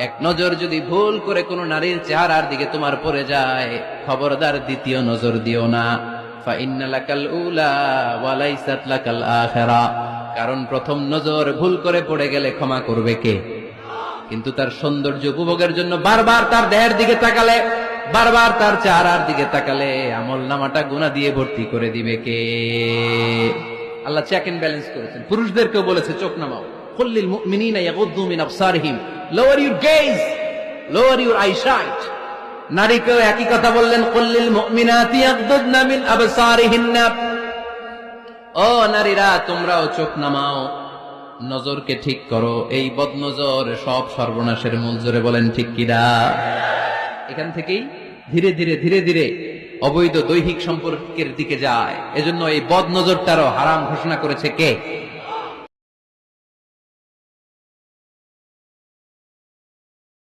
এক নজর যদি ভুল করে কোনো নারীর চেহারার দিকে তোমার পড়ে যায়, খবরদার দ্বিতীয় নজর দিও না। ফাইন্না লাকাল উলা ওয়া লাইসাত লাকাল আখিরা। কারণ প্রথম নজর ভুল করে পড়ে গেলে ক্ষমা করবে কে? কিন্তু তার সৌন্দর্য উপভোগের জন্য বারবার তার দেহের দিকে তাকালে, বারবার তার চেহারার দিকে তাকালে আমল নামাটা গুনাহ দিয়ে ভর্তি করে দিবে কে? আল্লাহ চেক এন্ড ব্যালেন্স করেছেন। পুরুষদেরকেও বলেছে চোখ নামাও। কুল্লিল মুমিনিনা ইয়াগুদ্দু মিন আবসারিহিম, lower your gaze, lower your eyesight. নারীকেও একই কথা বললেন, কুল্লিল মুমিনাতি ইয়াগুদ্দুনা মিন আবসারিহিন্না। ও নারীরা, তোমরাও চোখ নামাও, নজরকে ঠিক করো। এই বদনজর সব সর্বনাশের মূল। জোরে বলেন ঠিক কিনা? এখান থেকেই ধীরে ধীরে ধীরে ধীরে অবৈধ দৈহিক সম্পর্কের দিকে যায়। এজন্য এই বদনজরটারও হারাম ঘোষণা করেছে কে?